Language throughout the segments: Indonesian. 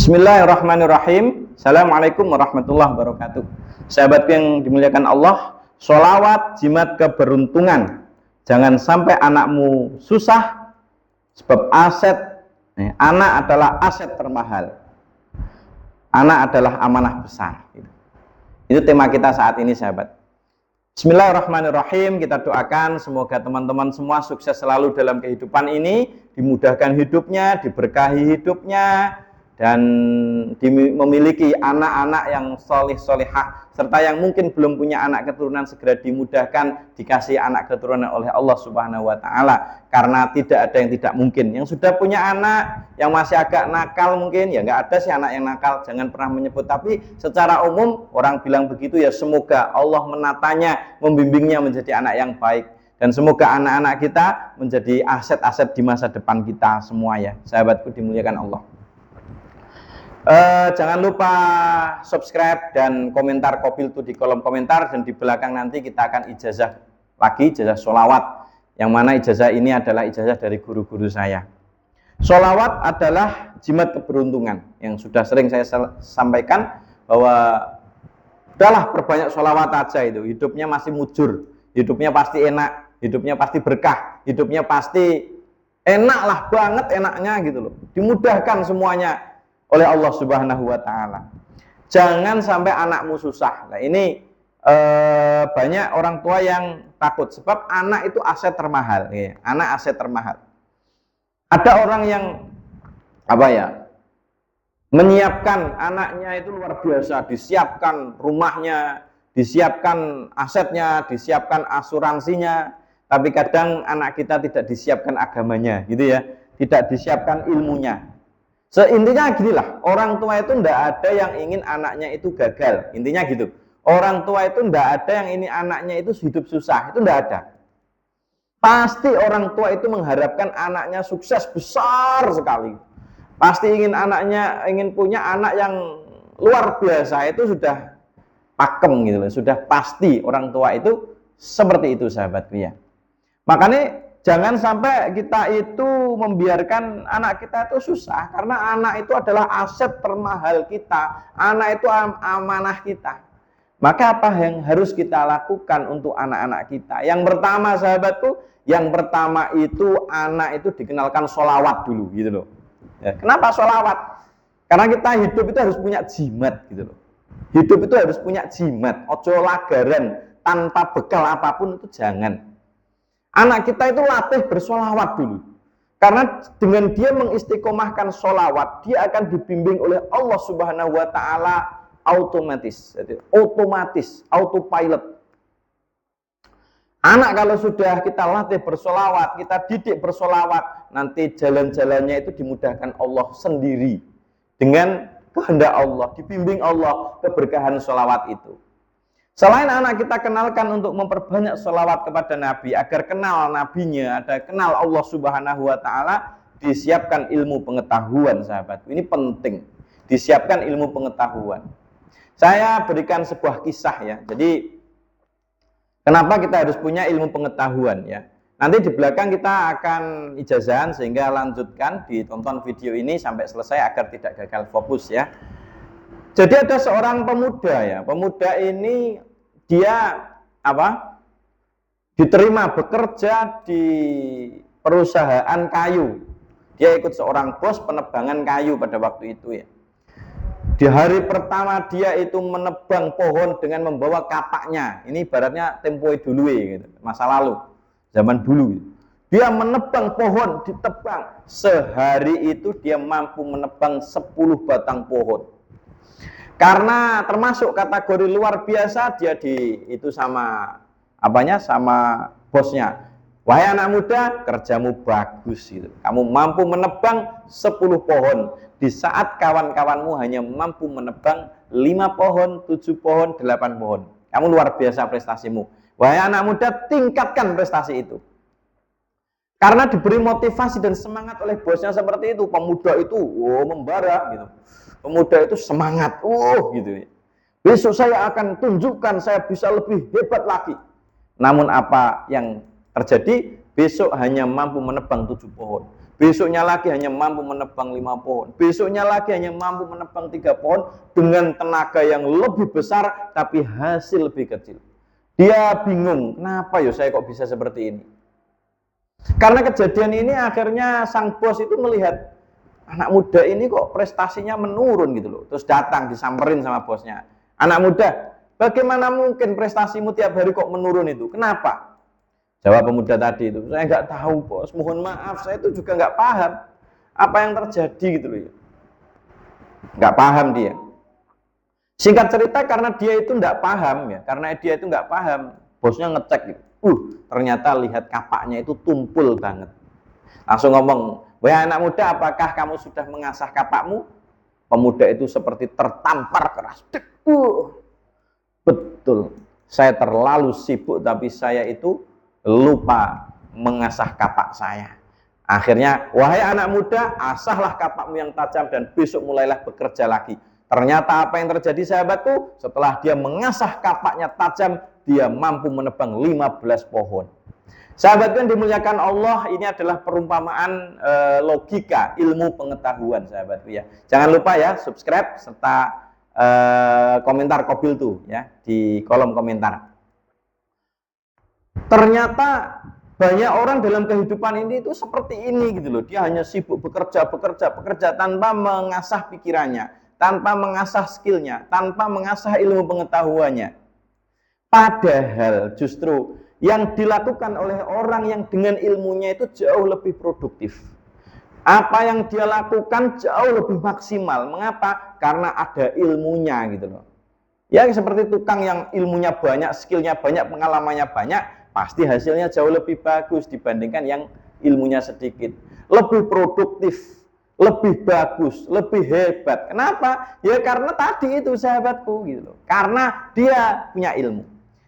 Bismillahirrahmanirrahim. Assalamualaikum warahmatullahi wabarakatuh. Sahabatku yang dimuliakan Allah, sholawat jimat keberuntungan. Jangan sampai anakmu susah, sebab anak adalah aset termahal. Anak adalah amanah besar. Itu tema kita saat ini, sahabat. Bismillahirrahmanirrahim. Kita doakan semoga teman-teman semua sukses selalu dalam kehidupan ini, dimudahkan hidupnya, diberkahi hidupnya, dan memiliki anak-anak yang solih-solihah, serta yang mungkin belum punya anak keturunan segera dimudahkan dikasih anak keturunan oleh Allah Subhanahu wa Ta'ala, karena tidak ada yang tidak mungkin. Yang sudah punya anak yang masih agak nakal mungkin, ya nggak ada sih anak yang nakal, jangan pernah menyebut, tapi secara umum orang bilang begitu, ya semoga Allah menatanya, membimbingnya menjadi anak yang baik, dan semoga anak-anak kita menjadi aset-aset di masa depan kita semua, ya sahabatku dimuliakan Allah. Jangan lupa subscribe dan komentar Kopil tuh di kolom komentar, dan di belakang nanti kita akan ijazah lagi, ijazah sholawat, yang mana ijazah ini adalah ijazah dari guru-guru saya. Sholawat adalah jimat keberuntungan, yang sudah sering saya sampaikan bahwa udahlah perbanyak sholawat aja, itu hidupnya masih mujur, hidupnya pasti enak, hidupnya pasti berkah, hidupnya pasti enak lah banget, enaknya gitu loh, dimudahkan semuanya oleh Allah Subhanahu wa Ta'ala. Jangan sampai anakmu susah. Nah ini banyak orang tua yang takut, sebab anak itu aset termahal, ya. Anak aset termahal. Ada orang yang menyiapkan anaknya itu luar biasa, disiapkan rumahnya, disiapkan asetnya, disiapkan asuransinya, tapi kadang anak kita tidak disiapkan agamanya, gitu ya, tidak disiapkan ilmunya. Intinya ginilah, orang tua itu tidak ada yang ingin anaknya itu gagal, intinya gitu. Orang tua itu tidak ada yang ingin anaknya itu hidup susah, itu tidak ada. Pasti orang tua itu mengharapkan anaknya sukses besar sekali. Pasti ingin punya anak yang luar biasa, itu sudah pakem gitu loh, sudah pasti orang tua itu seperti itu, sahabatku ya. Makanya jangan sampai kita itu membiarkan anak kita itu susah, karena anak itu adalah aset termahal kita, anak itu amanah kita. Maka apa yang harus kita lakukan untuk anak-anak kita? Yang pertama, sahabatku, yang pertama itu anak itu dikenalkan sholawat dulu gitu loh. Ya, kenapa sholawat? Karena kita hidup itu harus punya jimat gitu loh. Hidup itu harus punya jimat, ojo lagaran tanpa bekal apapun, itu jangan. Anak kita itu latih bersolawat dulu, karena dengan dia mengistiqomahkan solawat, dia akan dibimbing oleh Allah Subhanahu wa Ta'ala otomatis, autopilot. Anak kalau sudah kita latih bersolawat, kita didik bersolawat, nanti jalan-jalannya itu dimudahkan Allah sendiri, dengan kehendak Allah, dibimbing Allah, keberkahan solawat itu. Selain anak kita kenalkan untuk memperbanyak sholawat kepada Nabi, agar kenal Nabinya, ada kenal Allah Subhanahu wa Ta'ala, disiapkan ilmu pengetahuan, sahabatku. Ini penting, disiapkan ilmu pengetahuan. Saya berikan sebuah kisah ya. Jadi kenapa kita harus punya ilmu pengetahuan ya? Nanti di belakang kita akan ijazahan, sehingga lanjutkan, ditonton video ini sampai selesai agar tidak gagal fokus ya. Jadi ada seorang pemuda ya, pemuda ini dia diterima bekerja di perusahaan kayu. Dia ikut seorang bos penebangan kayu pada waktu itu ya. Di hari pertama dia itu menebang pohon dengan membawa kapaknya. Ini ibaratnya tempoe dulu gitu, masa lalu, zaman dulu. Dia menebang pohon, ditebang. Sehari itu dia mampu menebang 10 batang pohon. Karena termasuk kategori luar biasa, dia sama bosnya. Wahai anak muda, kerjamu bagus gitu. Kamu mampu menebang 10 pohon, di saat kawan-kawanmu hanya mampu menebang 5 pohon, 7 pohon, 8 pohon. Kamu luar biasa prestasimu. Wahai anak muda, tingkatkan prestasi itu. Karena diberi motivasi dan semangat oleh bosnya seperti itu, pemuda itu membara gitu. Pemuda itu semangat, gitu. Besok saya akan tunjukkan saya bisa lebih hebat lagi. Namun apa yang terjadi? Besok hanya mampu menebang 7 pohon. besoknya lagi hanya mampu menebang 5 pohon, besoknya lagi hanya mampu menebang 3 pohon dengan tenaga yang lebih besar tapi hasil lebih kecil. Dia bingung, kenapa ya saya kok bisa seperti ini? Karena kejadian ini akhirnya sang bos itu melihat anak muda ini kok prestasinya menurun gitu loh. Terus datang disamperin sama bosnya. Anak muda, bagaimana mungkin prestasimu tiap hari kok menurun itu? Kenapa? Jawab pemuda tadi itu, saya nggak tahu bos, mohon maaf, saya itu juga nggak paham apa yang terjadi gitu loh. Nggak paham dia. Singkat cerita karena dia itu nggak paham ya, karena dia itu nggak paham, bosnya ngecek gitu. Ternyata lihat kapaknya itu tumpul banget. Langsung ngomong, wahai anak muda, apakah kamu sudah mengasah kapakmu? Pemuda itu seperti tertampar keras. Betul, saya terlalu sibuk tapi saya itu lupa mengasah kapak saya. Akhirnya, wahai anak muda, asahlah kapakmu yang tajam dan besok mulailah bekerja lagi. Ternyata apa yang terjadi sahabatku? Setelah dia mengasah kapaknya tajam, dia mampu menebang 15 pohon. Sahabatku yang dimuliakan Allah, ini adalah perumpamaan logika, ilmu pengetahuan sahabatku ya. Jangan lupa ya, subscribe serta komentar Qabil tuh ya di kolom komentar. Ternyata banyak orang dalam kehidupan ini itu seperti ini gitu loh. Dia hanya sibuk bekerja tanpa mengasah pikirannya, tanpa mengasah skillnya, tanpa mengasah ilmu pengetahuannya. Padahal justru yang dilakukan oleh orang yang dengan ilmunya itu jauh lebih produktif. Apa yang dia lakukan jauh lebih maksimal. Mengapa? Karena ada ilmunya gitu loh. Ya seperti tukang yang ilmunya banyak, skillnya banyak, pengalamannya banyak, pasti hasilnya jauh lebih bagus dibandingkan yang ilmunya sedikit. Lebih produktif, lebih bagus, lebih hebat. Kenapa? Ya karena tadi itu sahabatku gitu loh. Karena dia punya ilmu.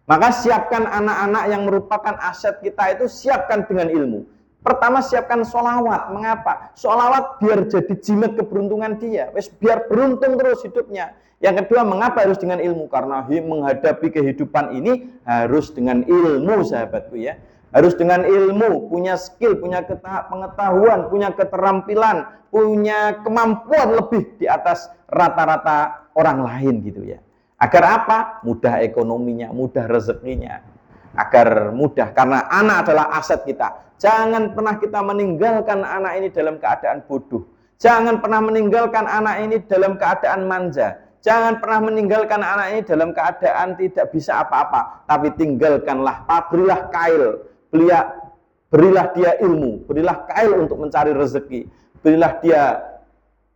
Maka siapkan anak-anak yang merupakan aset kita itu, siapkan dengan ilmu. Pertama siapkan sholawat. Mengapa? Sholawat biar jadi jimat keberuntungan dia. Biar beruntung terus hidupnya. Yang kedua, mengapa harus dengan ilmu? Karena menghadapi kehidupan ini harus dengan ilmu sahabatku ya. Harus dengan ilmu, punya skill, punya pengetahuan, punya keterampilan, punya kemampuan lebih di atas rata-rata orang lain gitu ya. Agar apa? Mudah ekonominya, mudah rezekinya. Agar mudah, karena anak adalah aset kita. Jangan pernah kita meninggalkan anak ini dalam keadaan bodoh. Jangan pernah meninggalkan anak ini dalam keadaan manja. Jangan pernah meninggalkan anak ini dalam keadaan tidak bisa apa-apa. Tapi tinggalkanlah, berilah kail, berilah dia ilmu, berilah kail untuk mencari rezeki, berilah dia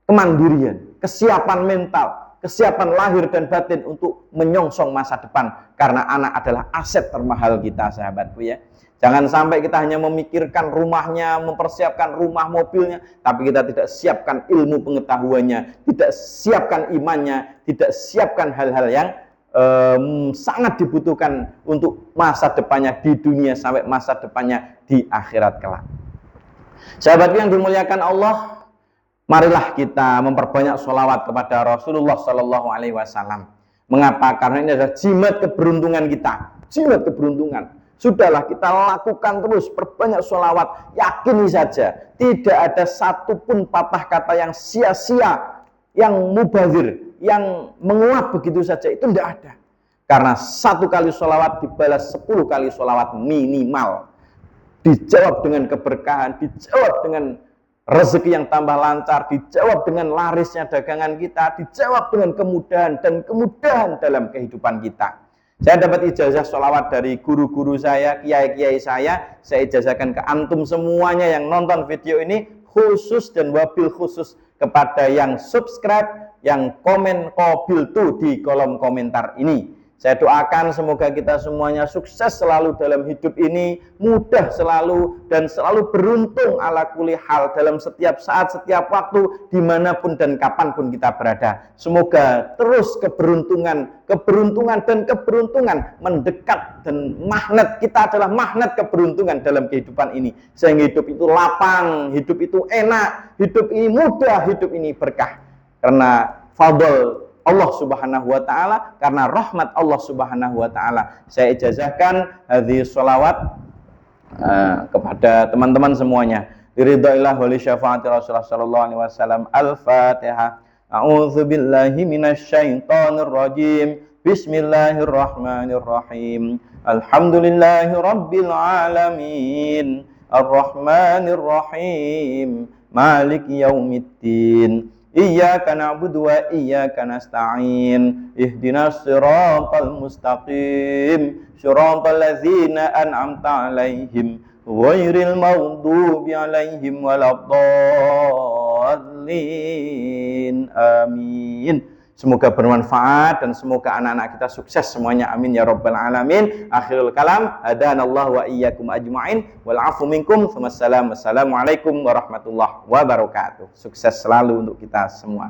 kemandirian, kesiapan mental, kesiapan lahir dan batin untuk menyongsong masa depan. Karena anak adalah aset termahal kita sahabatku ya. Jangan sampai kita hanya memikirkan rumahnya, mempersiapkan rumah mobilnya, tapi kita tidak siapkan ilmu pengetahuannya, tidak siapkan imannya, tidak siapkan hal-hal yang sangat dibutuhkan untuk masa depannya di dunia sampai masa depannya di akhirat kelak. Sahabatku yang dimuliakan Allah, marilah kita memperbanyak sholawat kepada Rasulullah Shallallahu Alaihi Wasallam. Mengapa? Karena ini adalah jimat keberuntungan kita, jimat keberuntungan. Sudahlah kita lakukan terus, perbanyak sholawat. Yakini saja, tidak ada satupun patah kata yang sia-sia, yang mubazir, yang menguap begitu saja. Itu tidak ada. Karena 1 kali sholawat dibalas 10 kali sholawat minimal. Dijawab dengan keberkahan, dijawab dengan rezeki yang tambah lancar, dijawab dengan larisnya dagangan kita, dijawab dengan kemudahan dan kemudahan dalam kehidupan kita. Saya dapat ijazah sholawat dari guru-guru saya, kiai-kiai saya ijazahkan ke antum semuanya yang nonton video ini, khusus dan wabil khusus kepada yang subscribe, yang komen Qabil tuh di kolom komentar ini. Saya doakan semoga kita semuanya sukses selalu dalam hidup ini, mudah selalu dan selalu beruntung ala kulli hal dalam setiap saat, setiap waktu, dimanapun dan kapanpun kita berada. Semoga terus keberuntungan dan keberuntungan mendekat, dan magnet kita adalah magnet keberuntungan dalam kehidupan ini. Sehingga hidup itu lapang, hidup itu enak, hidup ini mudah, hidup ini berkah. Karena fadl Allah Subhanahu wa taala, karena rahmat Allah Subhanahu wa taala. Saya ijazahkan hadhihi sholawat kepada teman-teman semuanya. Diridhoillah wa li syafaati Rasulullah sallallahu alaihi wasallam. Al-Fatihah. A'udzu billahi minasyaitonir rajim. Bismillahirrahmanirrahim. Alhamdulillahi rabbil alamin. Ar-Rahmanir Rahim. Maliki yaumiddin. Iyyaka na'budu wa iyyaka nasta'in. Ihdinas siratal mustaqim. Shiratal ladzina an'amta 'alaihim ghairil maghdubi 'alaihim waladdallin. Amin. Semoga bermanfaat dan semoga anak-anak kita sukses semuanya. Amin ya rabbal alamin. Akhirul kalam. Hadanallahu wa iyyakum ajma'in. Wal 'afu minkum. Wassalamualaikum warahmatullahi wabarakatuh. Sukses selalu untuk kita semua.